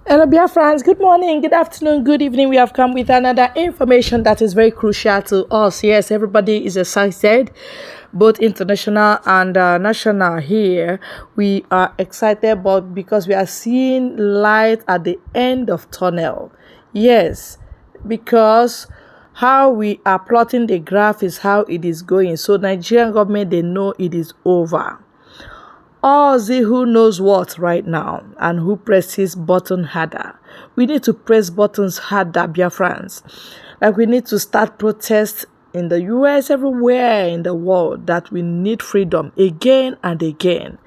Hello, Bìafrans. Good morning, good afternoon, good evening. We have come with another information that is very crucial to us. Yes, everybody is excited, both international and national here. We are excited, but because we are seeing light at the end of tunnel. Yes, because how we are plotting the graph is how it is going. So Nigerian government, they know it is over. Ozzy, who knows what right now and who presses button harder. We need to press buttons harder, Biafrans. Like we need to start protests in the US, everywhere in the world, that we need freedom again and again.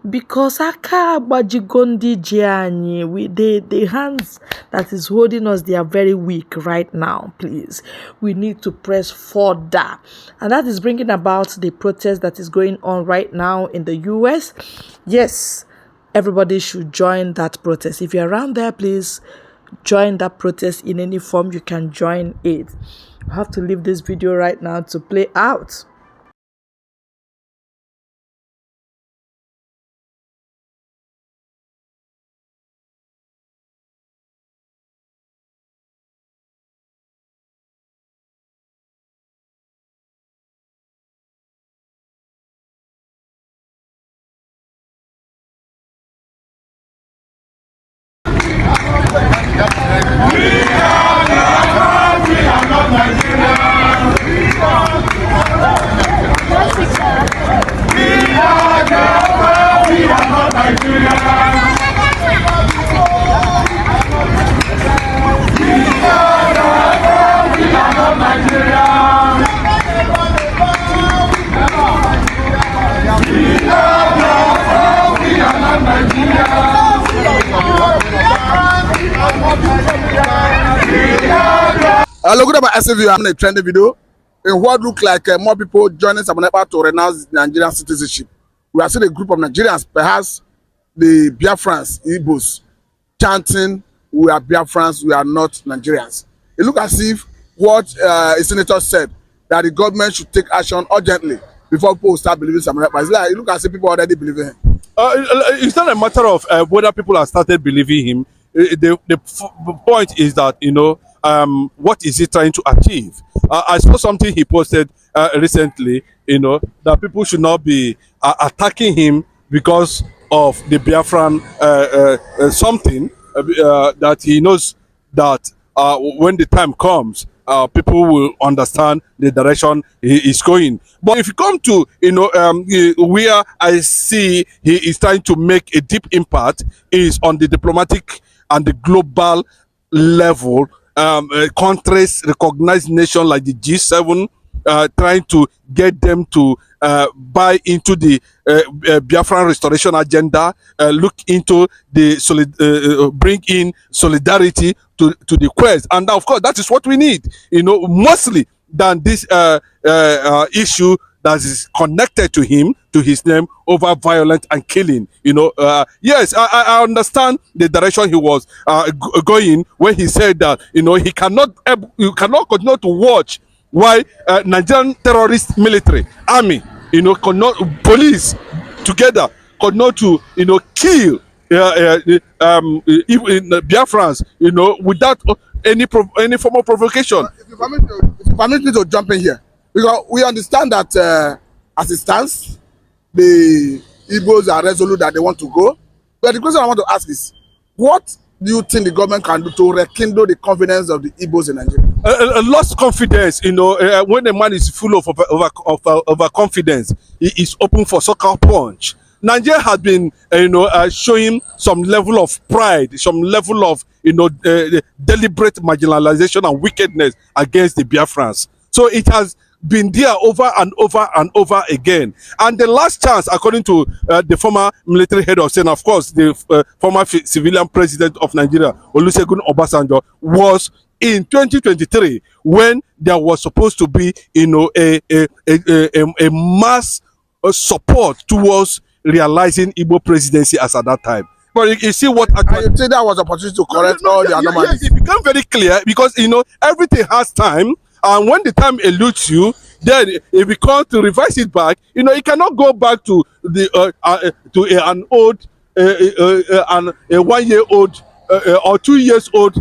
Because aka agbajigondi jiani, the hands that is holding us, they are very weak right now. Please, we need to press further, and that is bringing about the protest that is going on right now in the US. Yes, everybody should join that protest. If you're around there, please join that protest in any form you can join it. I have to leave this video right now to play out. Hello, good about SVU. I'm in a trending video in what look like more people joining Sabonepa to renounce Nigerian citizenship. We are seeing a group of Nigerians, perhaps the Biafrans, Igbos, chanting, "We are Biafrans, we are not Nigerians." It looks as if what a senator said, that the government should take action urgently before people start believing Sabonepa. It's like, it looks as if people already believe in him. It's not a matter of whether people have started believing him. The point is that, what is he trying to achieve? I saw something he posted recently, that people should not be attacking him because of the Biafran something that he knows that when the time comes, people will understand the direction he is going. But if you come to, where I see he is trying to make a deep impact is on the diplomatic and the global level. Countries, recognized nations like the G7, trying to get them to buy into the Biafran restoration agenda, look into the bring in solidarity to the quest, and of course that is what we need, mostly than this issue that is connected to him, to his name, over violence and killing. Yes, I understand the direction he was going when he said that, you cannot continue to watch why Nigerian terrorist military, army, could not, police together could not to, kill Biafrans, without any form of provocation. If you permit me to jump in here, because we understand that as it stands, the Igbos are resolute that they want to go. But the question I want to ask is, what do you think the government can do to rekindle the confidence of the Igbos in Nigeria? Lost confidence, when a man is full of overconfidence, he is open for sucker punch. Nigeria has been, showing some level of pride, some level of, deliberate marginalization and wickedness against the Biafrans. So it has been there over and over and over again. And the last chance, according to the former military head of state, of course, the former civilian president of Nigeria, Olusegun Obasanjo, was in 2023, when there was supposed to be, a mass support towards realizing Igbo presidency as at that time. But you see what actually, you think that was opportunity to correct all the anomalies? Yes, it became very clear because everything has time. And when the time eludes you, then if we come to revise it back, you cannot go back to the an old and a 1-year-old or 2 years old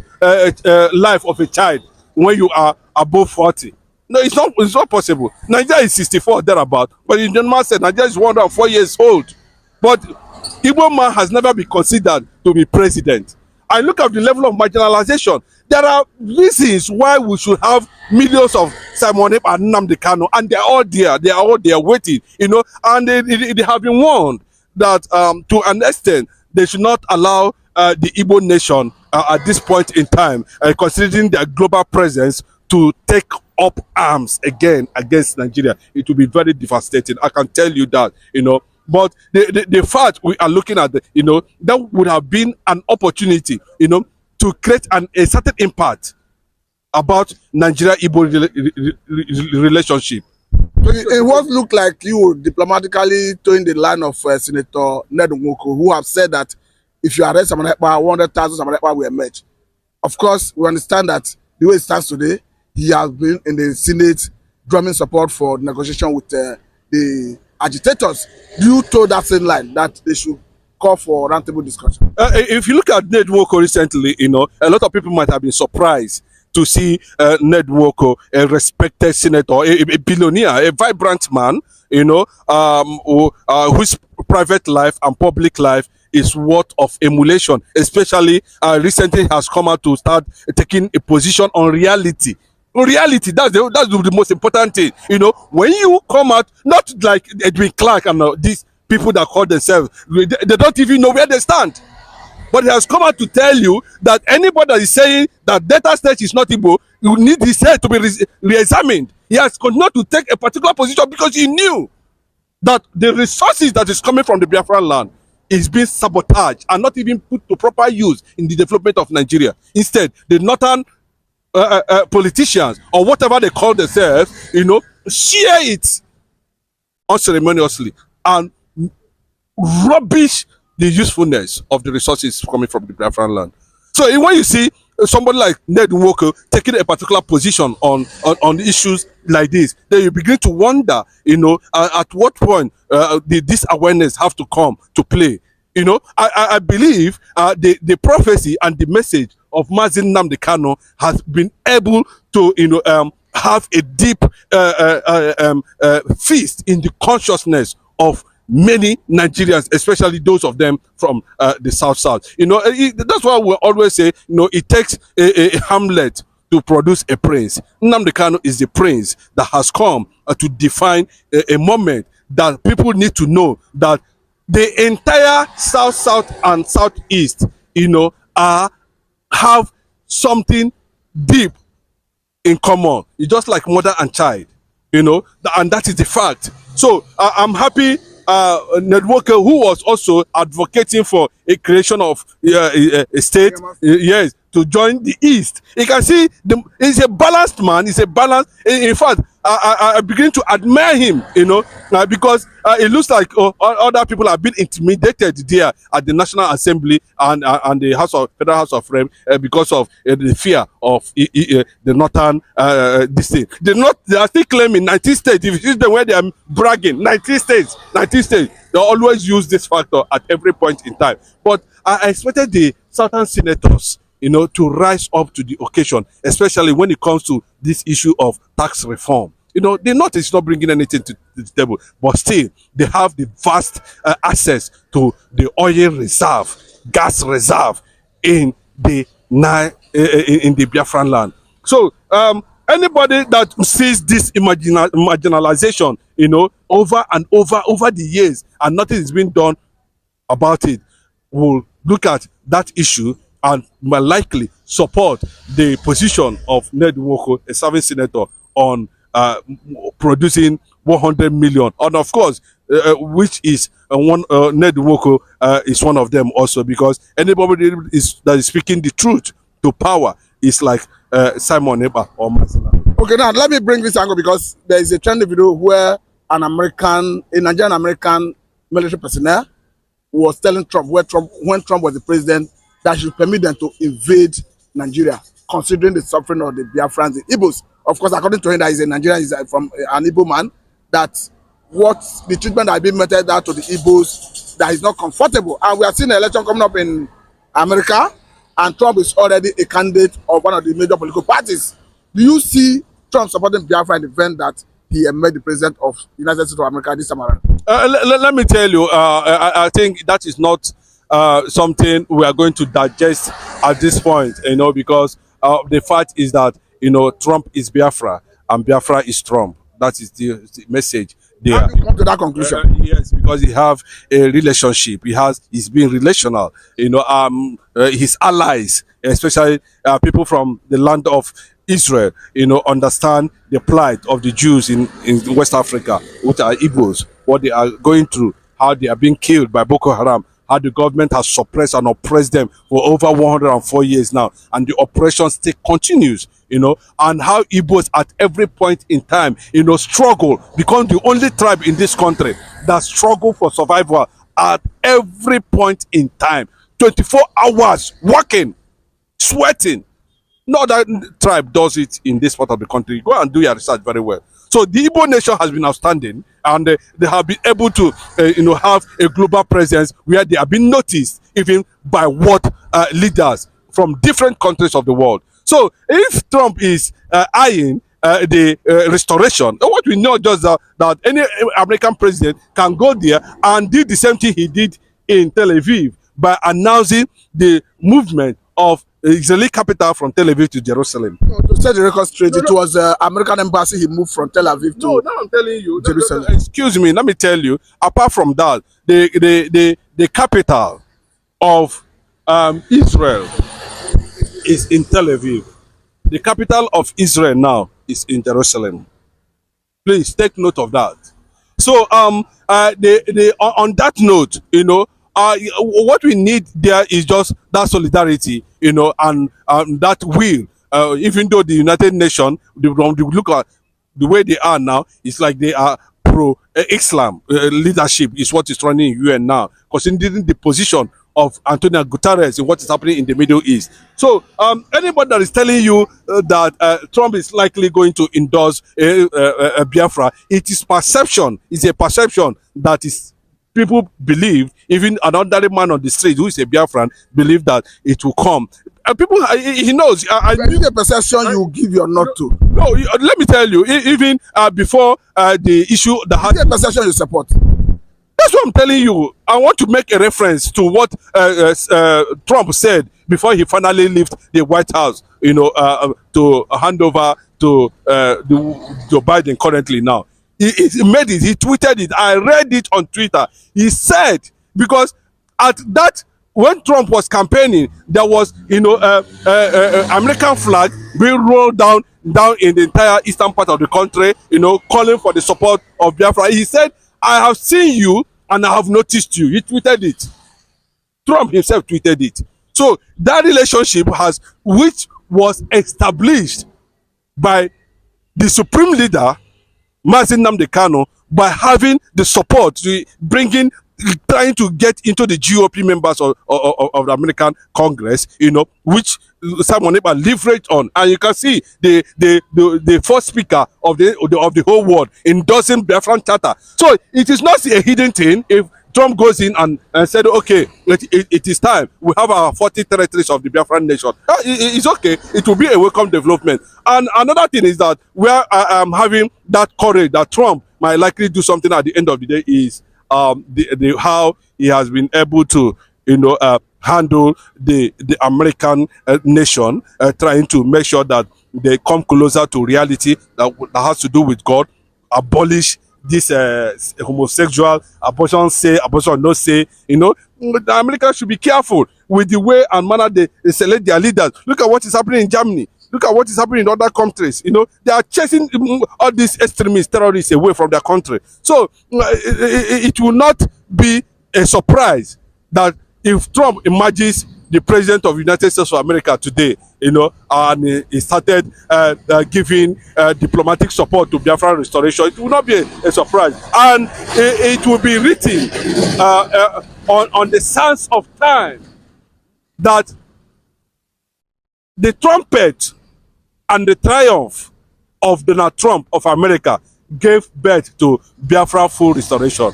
life of a child when you are above 40. No, it's not possible. Nigeria is 64 thereabout, but the gentleman said Nigeria is 104 years old. But Igbo man has never been considered to be president. I look at the level of marginalization. There are reasons why we should have millions of Simon Ekpa and Nnamdi Kanu, and they're all there. They are all there waiting, you know, and they have been warned that to an extent they should not allow the Igbo nation at this point in time, considering their global presence, to take up arms again against Nigeria. It will be very devastating. I can tell you that, you know. But the fact we are looking at, you know, that would have been an opportunity, you know, to create a certain impact about Nigeria-Igbo relationship. It was look like you diplomatically towing the line of Senator Ned Nwoko, who have said that if you arrest Simon Ekpa, 100,000 Simon Ekpa will emerge. Of course, we understand that the way it stands today, he has been in the Senate drumming support for the negotiation with the agitators. You told that same line that they should call for roundtable discussion. If you look at Ned Nwoko recently, you know, a lot of people might have been surprised to see Ned Nwoko, a respected senator, a billionaire, a vibrant man, you know, whose private life and public life is worth of emulation. Especially recently has come out to start taking a position on reality. Reality, that's the most important thing. You know, when you come out, not like Edwin Clark and these people that call themselves, they don't even know where they stand. But he has come out to tell you that anybody that is saying that Delta State is not Igbo, you need his head to be re-examined. He has continued to take a particular position because he knew that the resources that is coming from the Bìafra land is being sabotaged and not even put to proper use in the development of Nigeria. Instead, the northern politicians, or whatever they call themselves, you know, share it unceremoniously and rubbish the usefulness of the resources coming from the Bìafra land. So when you see somebody like Ned Nwoko taking a particular position on issues like this, then you begin to wonder, you know, at what point did this awareness have to come to play? You know, I believe the prophecy and the message of Mazi Nnamdi Kanu has been able to, you know, have a deep feast in the consciousness of many Nigerians, especially those of them from the South. You know, that's why we always say, you know, it takes a Hamlet to produce a prince. Nnamdi Kanu is the prince that has come to define a moment that people need to know that the entire South and Southeast, you know, have something deep in common. It's just like mother and child, you know, and that is the fact. So I'm happy Ned Nwoko, who was also advocating for a creation of a state, yes, to join the East. You can see he's a balanced man. He's a balanced. In fact, I begin to admire him, you know, because it looks like other people have been intimidated there at the National Assembly and the Federal House of Rep because of the fear of the northern this thing. They are still claiming 19 states. If you see the way they are bragging, 19 states. They always use this factor at every point in time. But I expected the southern senators, you know, to rise up to the occasion, especially when it comes to this issue of tax reform. You know, the North is not bringing anything to the table, but still, they have the vast access to the oil reserve, gas reserve in the Biafran land. So, anybody that sees this marginalization, you know, over and over the years, and nothing is being done about it, will look at that issue and might likely support the position of Ned Nwoko, a serving senator, on producing 100 million. And of course, which is Ned Nwoko is one of them also, because anybody that is speaking the truth to power is like Simon Ekpa or Masina. Okay, now let me bring this angle, because there is a trending video where a Nigerian American military personnel was telling Trump, when Trump was the president, that should permit them to invade Nigeria, considering the suffering of the Biafrans, the Igbos. Of course, according to him, that he's a Nigerian, he's from an Igbo man, that what the treatment that has been meted out to the Igbos, that is not comfortable. And we are seeing an election coming up in America, and Trump is already a candidate of one of the major political parties. Do you see Trump supporting Biafra in the event that he emerged the president of the United States of America this time around? Let me tell you, I think that is not something we are going to digest at this point, because the fact is that, Trump is Biafra and Biafra is Trump. That is the message there. How do you come to that conclusion? Yes, because he have a relationship. He's being relational. His allies, especially people from the land of Israel, understand the plight of the Jews in West Africa, which are Igbos, what they are going through, how they are being killed by Boko Haram, how the government has suppressed and oppressed them for over 104 years now, and the oppression still continues, and how Igbos at every point in time, struggle, become the only tribe in this country that struggle for survival at every point in time, 24 hours working, sweating. No other tribe does it in this part of the country. Go and do your research very well. So the Igbo nation has been outstanding, and they have been able to, have a global presence where they have been noticed even by what leaders from different countries of the world. So if Trump is eyeing the restoration, what we know just that any American president can go there and do the same thing he did in Tel Aviv by announcing the movement of Israeli capital from Tel Aviv to Jerusalem. No, to set the record straight, it was American embassy he moved from Tel Aviv to. No, now I'm telling you, Jerusalem. Excuse me, let me tell you. Apart from that, the capital of Israel is in Tel Aviv. The capital of Israel now is in Jerusalem. Please take note of that. So on that note, what we need there is just that solidarity, and that will. Even though the United Nations, look at the way they are now, it's like they are pro-Islam leadership is what is running in UN now, considering the position of Antonio Guterres in what is happening in the Middle East. So anybody that is telling you that Trump is likely going to endorse Biafra, it is perception. It's a perception that is people believe. Even an ordinary man on the street who is a Biafran believe that it will come. People, he knows. Is it a perception you give your nod to? No, let me tell you. Even before the issue that has a perception you support. That's what I'm telling you. I want to make a reference to what Trump said before he finally left the White House, to hand over to Joe Biden currently now. He made it. He tweeted it. I read it on Twitter. He said, because at that, when Trump was campaigning, there was, American flag being rolled down in the entire eastern part of the country, calling for the support of Biafra. He said, I have seen you and I have noticed you. He tweeted it. Trump himself tweeted it. So that relationship which was established by the supreme leader, Mazi Nnamdi Kanu, by having the support, trying to get into the GOP members of the American Congress, which Simon Ekpa leveraged on, and you can see the first speaker of the whole world endorsing Biafran Charter. So it is not a hidden thing. If Trump goes in and said, okay, it is time, we have our 40 territories of the Biafran nation, it's okay. It will be a welcome development. And another thing is that where I am having that courage that Trump might likely do something at the end of the day is how he has been able to handle the American nation, trying to make sure that they come closer to reality that has to do with God, abolish this homosexual, abortion say, abortion no say. The Americans should be careful with the way and manner they select their leaders. Look at what is happening in Germany. Look at what is happening in other countries. They are chasing all these extremists, terrorists away from their country. So it will not be a surprise that if Trump emerges the president of the United States of America today, and he started giving diplomatic support to Biafran restoration, it will not be a surprise. And it will be written on the sands of time that the trumpet and the triumph of Donald Trump of America gave birth to Biafra full restoration.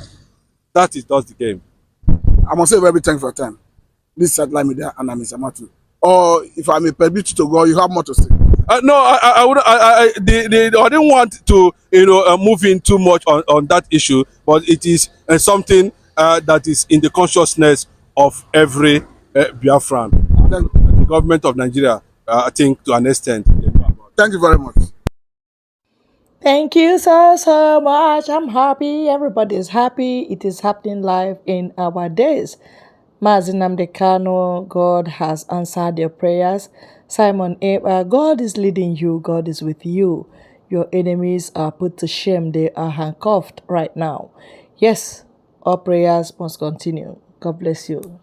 That is just the game. I must say very big thanks for your time. This is Satellite Media, and I'm Mr. Matu. Or if I may permit you to go, you have more to say. No, I would. I didn't want to, move in too much on that issue, but it is something that is in the consciousness of every Biafran. Thank, The government of Nigeria, I think, to an extent. thank you very much. Thank you so much. I'm happy. Everybody is happy. It is happening live in our days. Mazinam Dekano, God has answered your prayers. Simon Eba, God is leading you. God is with you. Your enemies are put to shame. They are handcuffed right now. Yes, all prayers must continue. God bless you.